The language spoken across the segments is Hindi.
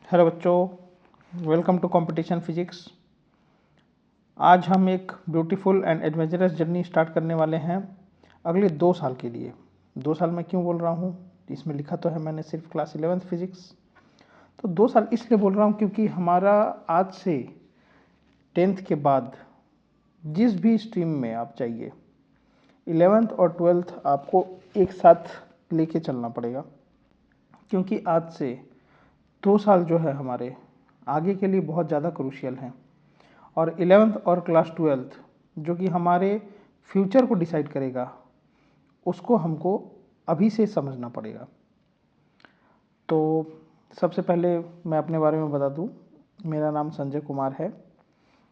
हेलो बच्चों, वेलकम टू कंपटीशन फिजिक्स। आज हम एक beautiful and adventurous journey start करने वाले हैं अगले 2 साल के लिए। 2 साल मैं क्यों बोल रहा हूँ, इसमें लिखा तो है मैंने सिर्फ क्लास 11th फिजिक्स। तो 2 साल इसलिए बोल रहा हूँ क्योंकि हमारा आज से 10th के बाद जिस भी स्ट्रीम में आप चाहिए 11th और 12th आपको एक साथ लेके चलना पड़ेगा, क्योंकि आज से 2 साल जो है हमारे आगे के लिए बहुत ज़्यादा क्रूशियल हैं। और 11th और क्लास 12th जो कि हमारे फ्यूचर को डिसाइड करेगा, उसको हमको अभी से समझना पड़ेगा। तो सबसे पहले मैं अपने बारे में बता दूं, मेरा नाम संजय कुमार है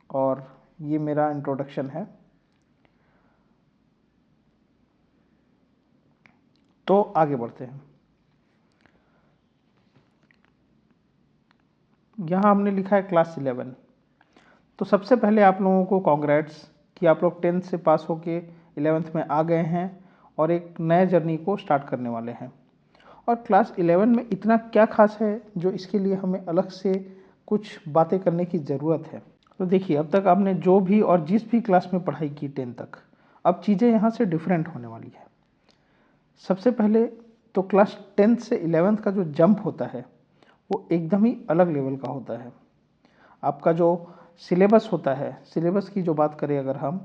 और ये मेरा इंट्रोडक्शन है। तो आगे बढ़ते हैं। यहाँ हमने लिखा है क्लास 11। तो सबसे पहले आप लोगों को कॉन्ग्रेट्स कि आप लोग 10th से पास होके 11th में आ गए हैं और एक नए जर्नी को स्टार्ट करने वाले हैं। और क्लास 11 में इतना क्या खास है जो इसके लिए हमें अलग से कुछ बातें करने की ज़रूरत है। तो देखिए, अब तक आपने जो भी और जिस भी क्लास में पढ़ाई की 10 तक, अब चीज़ें यहाँ से डिफरेंट होने वाली है। सबसे पहले तो क्लास 10th से 11th का जो जंप होता है वो एकदम ही अलग लेवल का होता है। आपका जो सिलेबस होता है, सिलेबस की जो बात करें अगर हम,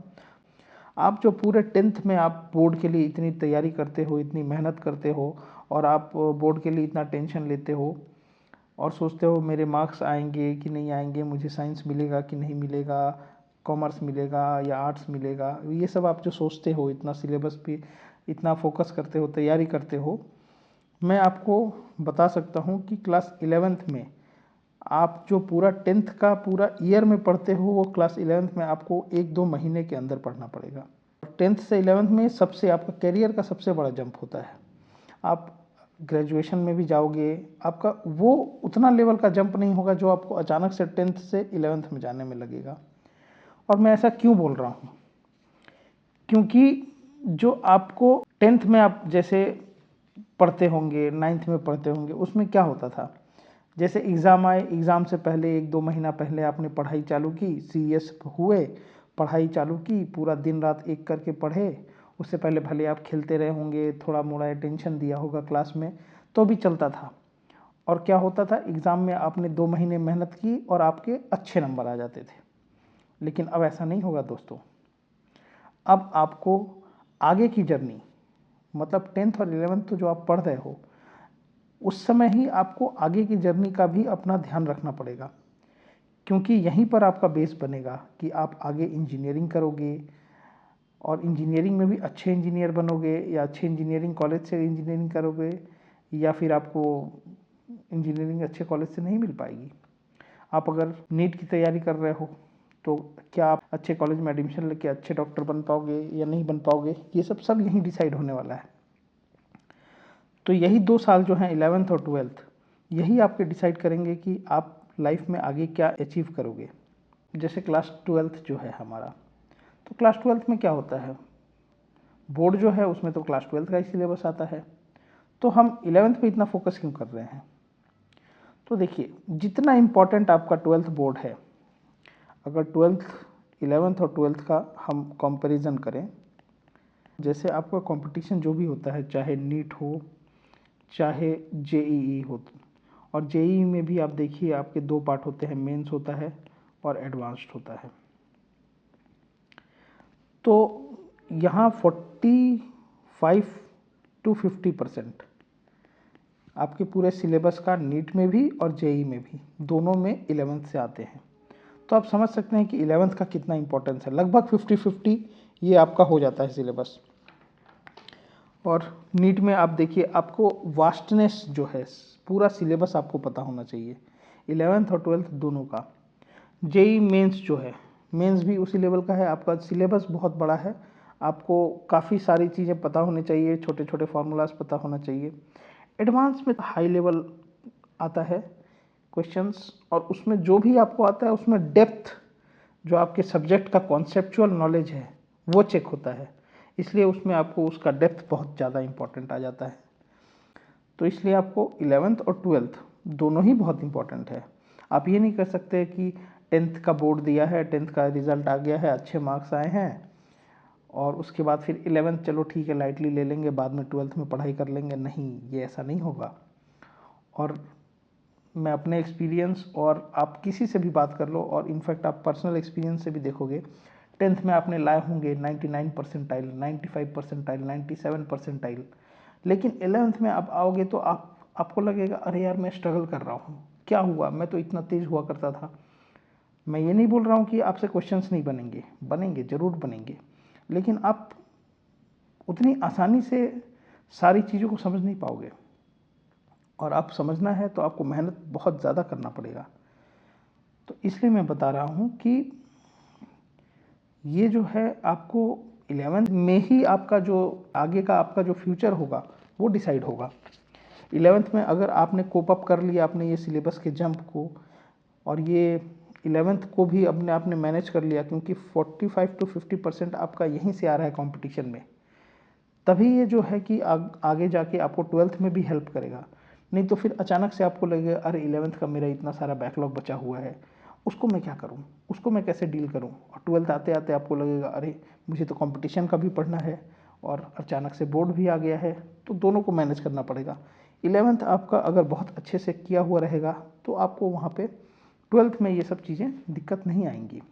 आप जो पूरे 10th में आप बोर्ड के लिए इतनी तैयारी करते हो, इतनी मेहनत करते हो और आप बोर्ड के लिए इतना टेंशन लेते हो और सोचते हो मेरे मार्क्स आएंगे कि नहीं आएंगे, मुझे साइंस मिलेगा कि नहीं मिलेगा, कॉमर्स मिलेगा या आर्ट्स मिलेगा, ये सब आप जो सोचते हो, इतना सिलेबस पे इतना फोकस करते हो, तैयारी करते हो, मैं आपको बता सकता हूँ कि क्लास 11th में आप जो पूरा 10th का पूरा ईयर में पढ़ते हो वो क्लास 11th में आपको 1-2 महीने के अंदर पढ़ना पड़ेगा। 10th से 11th में सबसे आपका करियर का सबसे बड़ा जंप होता है। आप ग्रेजुएशन में भी जाओगे, आपका वो उतना लेवल का जंप नहीं होगा जो आपको अचानक से 10th से 11th में जाने में लगेगा। और मैं ऐसा क्यों बोल रहा हूँ, क्योंकि जो आपको 10th में आप जैसे पढ़ते होंगे, 9th में पढ़ते होंगे, उसमें क्या होता था, जैसे एग्ज़ाम आए, एग्ज़ाम से पहले 1-2 महीना पहले आपने पढ़ाई चालू की, सीरियस हुए, पढ़ाई चालू की, पूरा दिन रात एक करके पढ़े। उससे पहले भले आप खेलते रहे होंगे, थोड़ा मोड़ा अटेंशन दिया होगा क्लास में, तो भी चलता था। और क्या होता था, एग्ज़ाम में आपने 2 महीने मेहनत की और आपके अच्छे नंबर आ जाते थे। लेकिन अब ऐसा नहीं होगा दोस्तों। अब आपको आगे की जर्नी, मतलब 10th और 11th तो जो आप पढ़ रहे हो, उस समय ही आपको आगे की जर्नी का भी अपना ध्यान रखना पड़ेगा, क्योंकि यहीं पर आपका बेस बनेगा कि आप आगे इंजीनियरिंग करोगे और इंजीनियरिंग में भी अच्छे इंजीनियर बनोगे या अच्छे इंजीनियरिंग कॉलेज से इंजीनियरिंग करोगे, या फिर आपको इंजीनियरिंग अच्छे कॉलेज से नहीं मिल पाएगी। आप अगर नीट की तैयारी कर रहे हो तो क्या आप अच्छे कॉलेज में एडमिशन लेके अच्छे डॉक्टर बन पाओगे या नहीं बन पाओगे, ये सब यहीं डिसाइड होने वाला है। तो यही 2 साल जो हैं 11th और 12th, यही आपके डिसाइड करेंगे कि आप लाइफ में आगे क्या अचीव करोगे। जैसे क्लास 12th जो है हमारा, तो क्लास 12th में क्या होता है, बोर्ड जो है उसमें तो क्लास 12th का ही सिलेबस आता है। तो हम 11th पे इतना फोकस क्यों कर रहे हैं। तो देखिए, जितना इम्पोर्टेंट आपका 12th बोर्ड है, अगर 11th और 12th का हम कंपैरिजन करें, जैसे आपका कंपटीशन जो भी होता है, चाहे नीट हो चाहे जेईई हो, और जेईई में भी आप देखिए आपके 2 पार्ट होते हैं, मेंस होता है और एडवांस्ड होता है। तो यहाँ 45 to 50% आपके पूरे सिलेबस का नीट में भी और जेईई में भी, दोनों में 11th से आते हैं। तो आप समझ सकते हैं कि 11th का कितना इंपॉर्टेंस है। लगभग 50-50 ये आपका हो जाता है सिलेबस। और नीट में आप देखिए, आपको वास्टनेस जो है, पूरा सिलेबस आपको पता होना चाहिए 11th और 12th दोनों का। जेई मेंस जो है, मेंस भी उसी लेवल का है, आपका सिलेबस बहुत बड़ा है, आपको काफ़ी सारी चीज़ें पता होनी चाहिए, छोटे छोटे फार्मूलाज पता होना चाहिए। एडवांस में हाई लेवल आता है क्वेश्चंस, और उसमें जो भी आपको आता है उसमें डेप्थ, जो आपके सब्जेक्ट का कॉन्सेप्चुअल नॉलेज है वो चेक होता है, इसलिए उसमें आपको उसका डेप्थ बहुत ज़्यादा इंपॉर्टेंट आ जाता है। तो इसलिए आपको 11th और 12th दोनों ही बहुत इंपॉर्टेंट है। आप ये नहीं कर सकते कि 10th का बोर्ड दिया है, 10th का रिजल्ट आ गया है, अच्छे मार्क्स आए हैं और उसके बाद फिर 11th चलो ठीक है लाइटली ले लेंगे, बाद में 12th में पढ़ाई कर लेंगे। नहीं, ये ऐसा नहीं होगा। और मैं अपने एक्सपीरियंस, और आप किसी से भी बात कर लो, और इनफैक्ट आप पर्सनल एक्सपीरियंस से भी देखोगे, 10th में आपने लाए होंगे 99 परसेंटाइल, 95 परसेंटाइल, 97 परसेंटाइल, लेकिन 11th में आप आओगे तो आपको लगेगा अरे यार मैं स्ट्रगल कर रहा हूँ, क्या हुआ, मैं तो इतना तेज हुआ करता था। मैं ये नहीं बोल रहा हूँ कि आपसे क्वेश्चंस नहीं बनेंगे, बनेंगे, ज़रूर बनेंगे, लेकिन आप उतनी आसानी से सारी चीज़ों को समझ नहीं पाओगे, और आप समझना है तो आपको मेहनत बहुत ज़्यादा करना पड़ेगा। तो इसलिए मैं बता रहा हूँ कि ये जो है आपको 11th में ही आपका जो आगे का आपका जो फ्यूचर होगा वो डिसाइड होगा। 11th में अगर आपने कोप अप कर लिया आपने ये सिलेबस के जंप को, और ये 11th को भी अपने आपने मैनेज कर लिया, क्योंकि 45 to 50% आपका यहीं से आ रहा है कंपटीशन में, तभी ये जो है कि आगे जाके आपको 12th में भी हेल्प करेगा। नहीं तो फिर अचानक से आपको लगेगा अरे 11th का मेरा इतना सारा बैकलॉग बचा हुआ है, उसको मैं क्या करूं, उसको मैं कैसे डील करूं, और 12th आते आते आपको लगेगा अरे मुझे तो कंपटीशन का भी पढ़ना है और अचानक से बोर्ड भी आ गया है, तो दोनों को मैनेज करना पड़ेगा। 11th आपका अगर बहुत अच्छे से किया हुआ रहेगा तो आपको वहाँ पे 12th में ये सब चीज़ें दिक्कत नहीं आएंगी।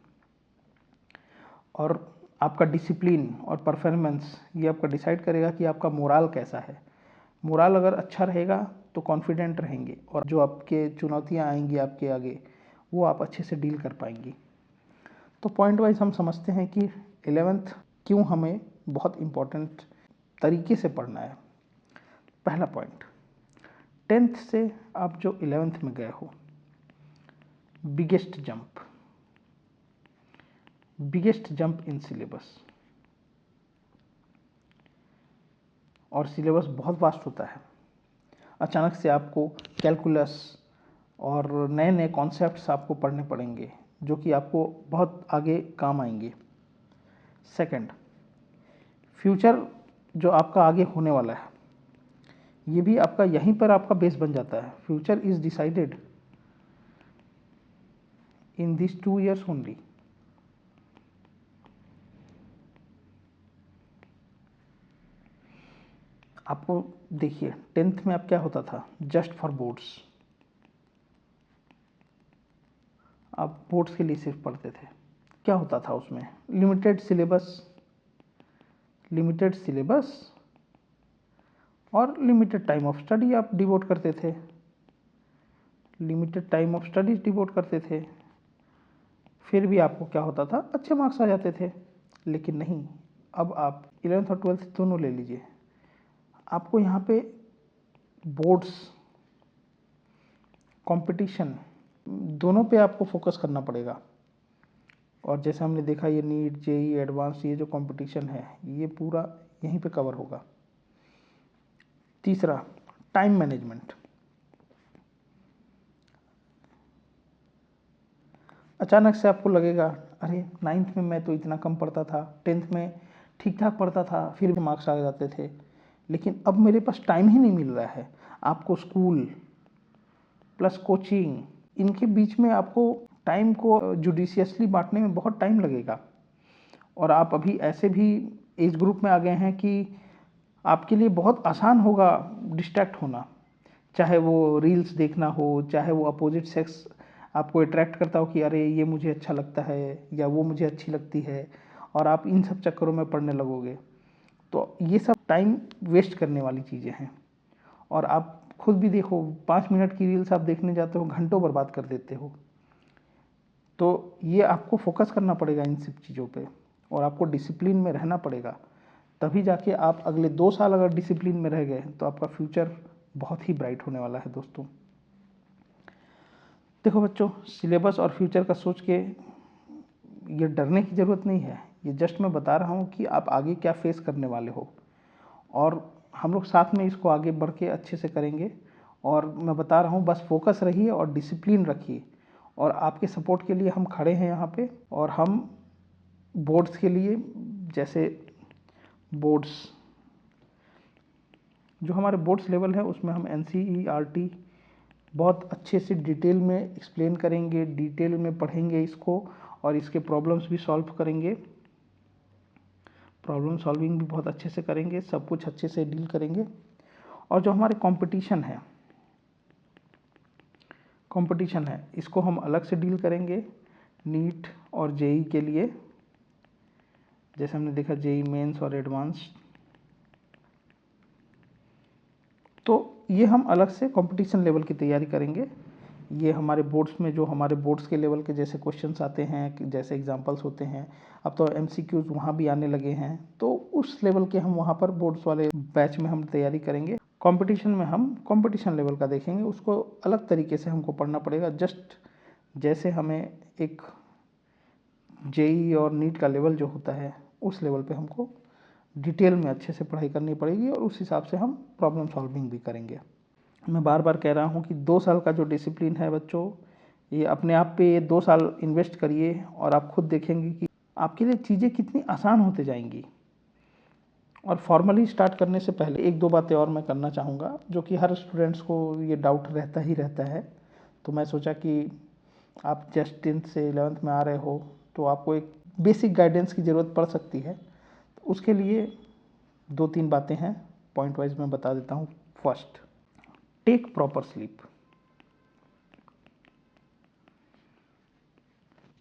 और आपका डिसिप्लिन और परफॉर्मेंस ये आपका डिसाइड करेगा कि आपका मोराल कैसा है। मोराल अगर अच्छा रहेगा तो कॉन्फिडेंट रहेंगे, और जो आपके चुनौतियां आएंगी आपके आगे वो आप अच्छे से डील कर पाएंगी। तो पॉइंट वाइज हम समझते हैं कि 11th क्यों हमें बहुत इम्पोर्टेंट तरीके से पढ़ना है। पहला पॉइंट, 10th से आप जो 11th में गए हो, बिगेस्ट जंप इन सिलेबस, और सिलेबस बहुत वास्ट होता है। अचानक से आपको कैलकुलस और नए नए कॉन्सेप्ट्स आपको पढ़ने पड़ेंगे जो कि आपको बहुत आगे काम आएंगे। सेकंड, फ्यूचर जो आपका आगे होने वाला है ये भी आपका यहीं पर आपका बेस बन जाता है। Future is decided in this 2 years only. आपको देखिए 10th में अब क्या होता था, जस्ट फॉर बोर्ड्स, आप बोर्ड्स के लिए सिर्फ पढ़ते थे। क्या होता था उसमें, लिमिटेड सिलेबस और लिमिटेड टाइम ऑफ स्टडी आप डिवोट करते थे, फिर भी आपको क्या होता था, अच्छे मार्क्स आ जाते थे। लेकिन नहीं, अब आप 11th और 12th दोनों ले लीजिए, आपको यहाँ पे बोर्ड्स, कंपटीशन, दोनों पे आपको फोकस करना पड़ेगा। और जैसे हमने देखा ये नीट, जेई एडवांस, ये जो कंपटीशन है ये पूरा यहीं पे कवर होगा। तीसरा, टाइम मैनेजमेंट। अचानक से आपको लगेगा अरे 9th में मैं तो इतना कम पढ़ता था, 10th में ठीक ठाक पढ़ता था, फिर भी मार्क्स आ जाते थे, लेकिन अब मेरे पास टाइम ही नहीं मिल रहा है। आपको स्कूल प्लस कोचिंग, इनके बीच में आपको टाइम को जुडिशियसली बांटने में बहुत टाइम लगेगा। और आप अभी ऐसे भी एज ग्रुप में आ गए हैं कि आपके लिए बहुत आसान होगा डिस्ट्रैक्ट होना, चाहे वो रील्स देखना हो, चाहे वो अपोजिट सेक्स आपको अट्रैक्ट करता हो कि अरे ये मुझे अच्छा लगता है या वो मुझे अच्छी लगती है, और आप इन सब चक्करों में पढ़ने लगोगे। तो ये सब टाइम वेस्ट करने वाली चीज़ें हैं। और आप खुद भी देखो, 5 मिनट की रील्स आप देखने जाते हो, घंटों बर्बाद कर देते हो। तो ये आपको फोकस करना पड़ेगा इन सब चीज़ों पे, और आपको डिसिप्लिन में रहना पड़ेगा। तभी जाके आप अगले 2 साल अगर डिसिप्लिन में रह गए तो आपका फ्यूचर बहुत ही ब्राइट होने वाला है दोस्तों। देखो बच्चों, सिलेबस और फ्यूचर का सोच के ये डरने की ज़रूरत नहीं है। ये जस्ट मैं बता रहा हूँ कि आप आगे क्या फेस करने वाले हो, और हम लोग साथ में इसको आगे बढ़ के अच्छे से करेंगे। और मैं बता रहा हूँ बस फोकस रहिए और डिसिप्लिन रखिए, और आपके सपोर्ट के लिए हम खड़े हैं यहाँ पे। और हम बोर्ड्स के लिए, जैसे बोर्ड्स, जो हमारे बोर्ड्स लेवल है उसमें हम NCERT बहुत अच्छे से डिटेल में एक्सप्लेन करेंगे, डिटेल में पढ़ेंगे इसको और इसके प्रॉब्लम्स भी सॉल्व करेंगे, प्रॉब्लम सॉल्विंग भी बहुत अच्छे से करेंगे, सब कुछ अच्छे से डील करेंगे। और जो हमारे कंपटीशन है इसको हम अलग से डील करेंगे नीट और जेई के लिए, जैसे हमने देखा जेई मेंस और एडवांस। तो ये हम अलग से कंपटीशन लेवल की तैयारी करेंगे। ये हमारे बोर्ड्स में जो हमारे बोर्ड्स के लेवल के जैसे क्वेश्चंस आते हैं, जैसे एग्जांपल्स होते हैं, अब तो एमसीक्यूज वहाँ भी आने लगे हैं, तो उस लेवल के हम वहाँ पर बोर्ड्स वाले बैच में हम तैयारी करेंगे। कंपटीशन में हम कंपटीशन लेवल का देखेंगे, उसको अलग तरीके से हमको पढ़ना पड़ेगा। जस्ट जैसे हमें एक जेई और नीट का लेवल जो होता है उस लेवल पे हमको डिटेल में अच्छे से पढ़ाई करनी पड़ेगी और उस हिसाब से हम प्रॉब्लम सॉल्विंग भी करेंगे। मैं बार बार कह रहा हूँ कि 2 साल का जो डिसिप्लिन है बच्चों, ये अपने आप पे ये 2 साल इन्वेस्ट करिए और आप खुद देखेंगे कि आपके लिए चीज़ें कितनी आसान होते जाएंगी। और फॉर्मली स्टार्ट करने से पहले 1-2 बातें और मैं करना चाहूँगा, जो कि हर स्टूडेंट्स को ये डाउट रहता ही रहता है। तो मैं सोचा कि आप जस्ट 10th से 11th में आ रहे हो तो आपको एक बेसिक गाइडेंस की ज़रूरत पड़ सकती है। तो उसके लिए 2-3 बातें हैं, पॉइंट वाइज मैं बता देता हूँ। First, take proper sleep.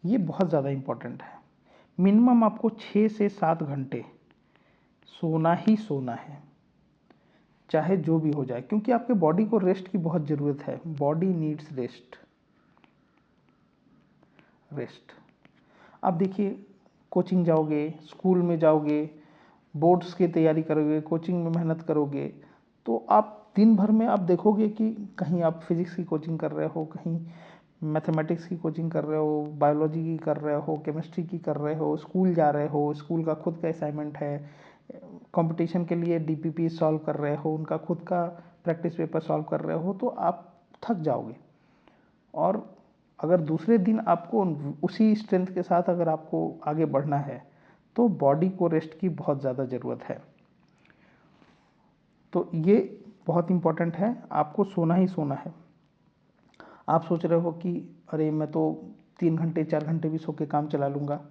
ये बहुत ज़्यादा इम्पॉर्टेंट है। मिनिमम आपको 6 से 7 घंटे सोना ही सोना है, चाहे जो भी हो जाए, क्योंकि आपके बॉडी को रेस्ट की बहुत ज़रूरत है। Body needs rest. आप देखिए, कोचिंग जाओगे, स्कूल में जाओगे, बोर्ड्स की तैयारी करोगे, कोचिंग में मेहनत करोगे, तो आप दिन भर में आप देखोगे कि कहीं आप फिजिक्स की कोचिंग कर रहे हो, कहीं मैथमेटिक्स की कोचिंग कर रहे हो, बायोलॉजी की कर रहे हो, केमिस्ट्री की कर रहे हो, स्कूल जा रहे हो, स्कूल का खुद का असाइनमेंट है, कंपटीशन के लिए डीपीपी सॉल्व कर रहे हो, उनका खुद का प्रैक्टिस पेपर सॉल्व कर रहे हो, तो आप थक जाओगे। और अगर दूसरे दिन आपको उसी स्ट्रेंथ के साथ अगर आपको आगे बढ़ना है तो बॉडी को रेस्ट की बहुत ज़्यादा ज़रूरत है। तो ये बहुत इम्पॉर्टेंट है, आपको सोना ही सोना है। आप सोच रहे हो कि अरे मैं तो 3 घंटे 4 घंटे भी सो के काम चला लूँगा,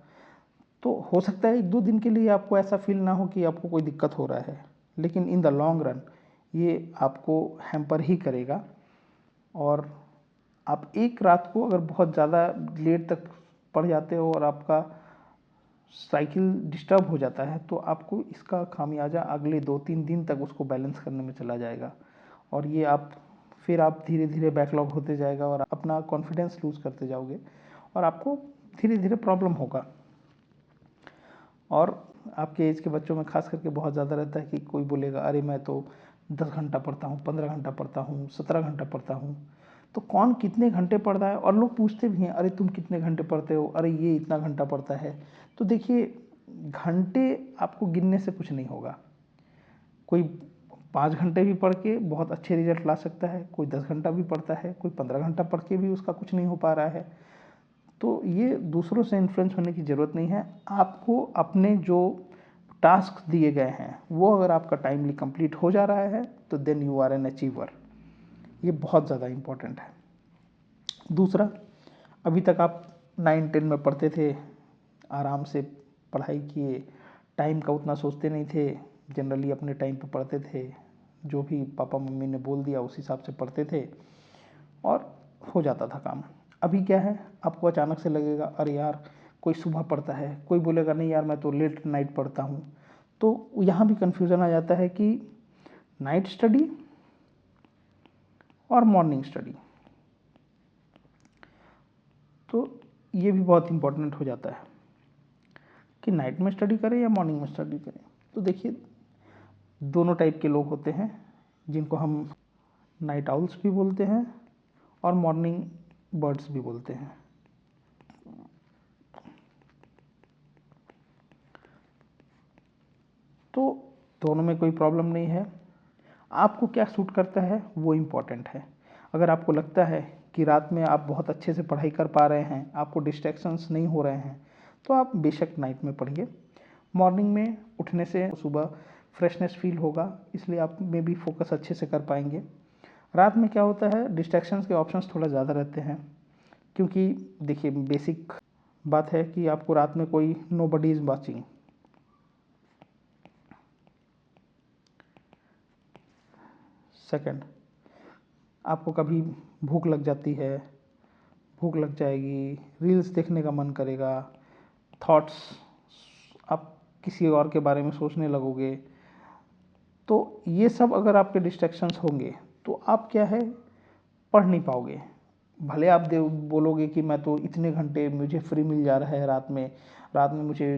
तो हो सकता है 1-2 दिन के लिए आपको ऐसा फील ना हो कि आपको कोई दिक्कत हो रहा है, लेकिन इन द लॉन्ग रन ये आपको हैम्पर ही करेगा। और आप एक रात को अगर बहुत ज़्यादा लेट तक पढ़ जाते हो और आपका साइकिल डिस्टर्ब हो जाता है, तो आपको इसका खामियाजा अगले 2-3 दिन तक उसको बैलेंस करने में चला जाएगा और ये फिर आप धीरे धीरे बैकलॉग होते जाएगा और अपना कॉन्फिडेंस लूज़ करते जाओगे और आपको धीरे धीरे प्रॉब्लम होगा। और आपके एज के बच्चों में खास करके बहुत ज़्यादा रहता है कि कोई बोलेगा अरे मैं तो 10 घंटा पढ़ता हूँ, 15 घंटा पढ़ता हूँ, 17 घंटा पढ़ता हूँ। तो कौन कितने घंटे पढ़ रहा है, और लोग पूछते भी हैं अरे तुम कितने घंटे पढ़ते हो, अरे ये इतना घंटा पढ़ता है। तो देखिए, घंटे आपको गिनने से कुछ नहीं होगा। कोई 5 घंटे भी पढ़ के बहुत अच्छे रिजल्ट ला सकता है, कोई 10 घंटा भी पढ़ता है, कोई 15 घंटा पढ़ के भी उसका कुछ नहीं हो पा रहा है। तो ये दूसरों से इन्फ्लुएंस होने की ज़रूरत नहीं है। आपको अपने जो टास्क दिए गए हैं वो अगर आपका टाइमली कंप्लीट हो जा रहा है तो then you are an achiever. ये बहुत ज़्यादा इम्पोर्टेंट है। दूसरा, अभी तक आप 9-10 में पढ़ते थे, आराम से पढ़ाई किए, टाइम का उतना सोचते नहीं थे, जनरली अपने टाइम पे पढ़ते थे, जो भी पापा मम्मी ने बोल दिया उस हिसाब से पढ़ते थे और हो जाता था काम। अभी क्या है, आपको अचानक से लगेगा अरे यार कोई सुबह पढ़ता है, कोई बोलेगा नहीं यार मैं तो लेट नाइट पढ़ता हूँ। तो यहाँ भी कन्फ्यूज़न आ जाता है कि नाइट स्टडी और मॉर्निंग स्टडी, तो ये भी बहुत इम्पोर्टेंट हो जाता है कि नाइट में स्टडी करें या मॉर्निंग में स्टडी करें। तो देखिए, दोनों टाइप के लोग होते हैं, जिनको हम नाइट आउल्स भी बोलते हैं और मॉर्निंग बर्ड्स भी बोलते हैं। तो दोनों में कोई प्रॉब्लम नहीं है, आपको क्या सूट करता है वो इम्पॉर्टेंट है। अगर आपको लगता है कि रात में आप बहुत अच्छे से पढ़ाई कर पा रहे हैं, आपको डिस्ट्रैक्शंस नहीं हो रहे हैं, तो आप बेशक नाइट में पढ़िए। मॉर्निंग में उठने से सुबह फ्रेशनेस फील होगा, इसलिए आप में भी फोकस अच्छे से कर पाएंगे। रात में क्या होता है, डिस्ट्रैक्शंस के ऑप्शंस थोड़ा ज़्यादा रहते हैं, क्योंकि देखिए बेसिक बात है कि आपको रात में कोई नोबडी इज़ वॉचिंग। सेकंड, आपको कभी भूख लग जाती है, भूख लग जाएगी, रील्स देखने का मन करेगा, थॉट्स आप किसी और के बारे में सोचने लगोगे। तो ये सब अगर आपके डिस्ट्रैक्शंस होंगे तो आप क्या है, पढ़ नहीं पाओगे। भले आप बोलोगे कि मैं तो इतने घंटे मुझे फ्री मिल जा रहा है रात में मुझे,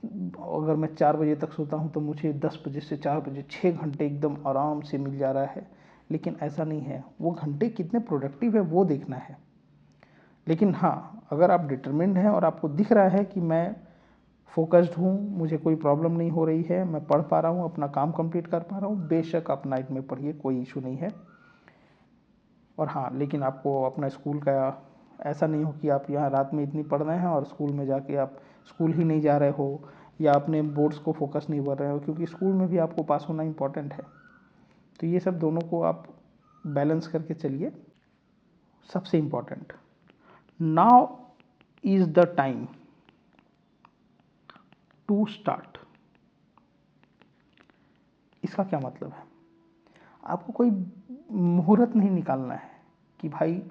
अगर मैं 4 बजे तक सोता हूँ तो मुझे 10 बजे से 4 बजे 6 घंटे एकदम आराम से मिल जा रहा है। लेकिन ऐसा नहीं है, वो घंटे कितने प्रोडक्टिव है वो देखना है। लेकिन हाँ, अगर आप डिटरमिन्ड हैं और आपको दिख रहा है कि मैं फोकस्ड हूँ, मुझे कोई प्रॉब्लम नहीं हो रही है, मैं पढ़ पा रहा हूँ, अपना काम कंप्लीट कर पा रहा हूँ, बेशक आप नाइट में पढ़िए, कोई इशू नहीं है। और हाँ, लेकिन आपको अपना स्कूल का ऐसा नहीं हो कि आप यहाँ रात में इतनी पढ़ रहे हैं और स्कूल में जाके आप स्कूल ही नहीं जा रहे हो या अपने बोर्ड्स को फोकस नहीं कर रहे हो, क्योंकि स्कूल में भी आपको पास होना इम्पॉर्टेंट है। तो ये सब दोनों को आप बैलेंस करके चलिए। सबसे important, now is the time to start. इसका क्या मतलब है, आपको कोई मुहूर्त नहीं निकालना है कि भाई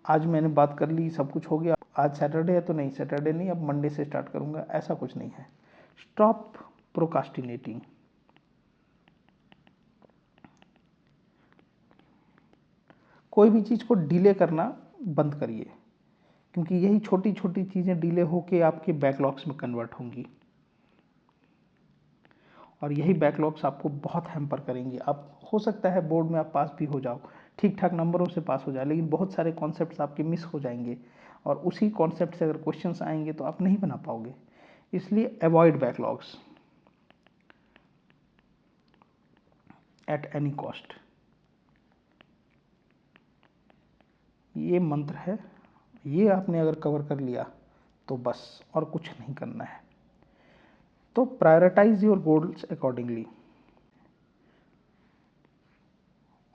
आज मैंने बात कर ली, सब कुछ हो गया, आज सैटरडे है तो नहीं, सैटरडे नहीं, अब मंडे से स्टार्ट करूंगा, ऐसा कुछ नहीं है। Stop procrastinating. कोई भी चीज़ को डिले करना बंद करिए, क्योंकि यही छोटी छोटी चीज़ें डिले होके आपके बैकलॉग्स में कन्वर्ट होंगी और यही बैकलॉग्स आपको बहुत हैम्पर करेंगे। आप हो सकता है बोर्ड में आप पास भी हो जाओ, ठीक ठाक नंबरों से पास हो जाए, लेकिन बहुत सारे कॉन्सेप्ट्स आपके मिस हो जाएंगे और उसी कॉन्सेप्ट से अगर क्वेश्चंस आएंगे तो आप नहीं बना पाओगे। इसलिए avoid backlogs at any cost. ये मंत्र है, ये आपने अगर कवर कर लिया तो बस और कुछ नहीं करना है। तो प्रायोरिटाइज योर गोल्स अकॉर्डिंगली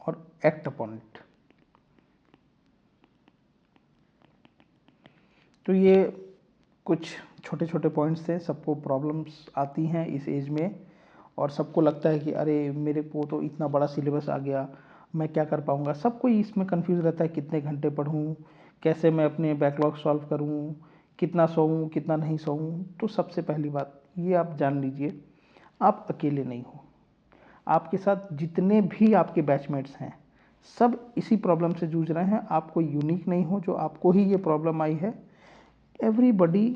और एक्ट अपॉन इट। तो ये कुछ छोटे छोटे पॉइंट्स थे। सबको प्रॉब्लम्स आती हैं इस एज में और सबको लगता है कि अरे मेरे को तो इतना बड़ा सिलेबस आ गया, मैं क्या कर पाऊँगा। सब कोई इसमें कंफ्यूज रहता है, कितने घंटे पढूँ, कैसे मैं अपने बैकलॉग सॉल्व करूँ, कितना सोऊं कितना नहीं सोऊं। तो सबसे पहली बात ये आप जान लीजिए, आप अकेले नहीं हो। आपके साथ जितने भी आपके बैचमेट्स हैं सब इसी प्रॉब्लम से जूझ रहे हैं। आप कोई यूनिक नहीं हो जो आपको ही ये प्रॉब्लम आई है। Everybody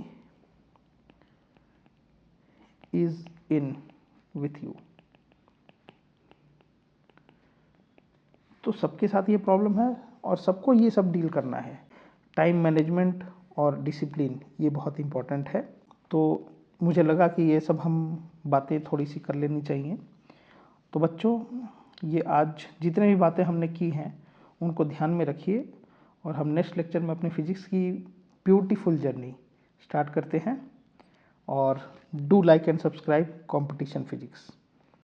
is in with you. तो सबके साथ ये प्रॉब्लम है और सबको ये सब डील करना है। टाइम मैनेजमेंट और डिसिप्लिन ये बहुत इम्पोर्टेंट है। तो मुझे लगा कि ये सब हम बातें थोड़ी सी कर लेनी चाहिए। तो बच्चों, ये आज जितने भी बातें हमने की हैं उनको ध्यान में रखिए और हम नेक्स्ट लेक्चर में अपनी फिजिक्स की ब्यूटीफुल जर्नी स्टार्ट करते हैं। और do like and subscribe competition physics.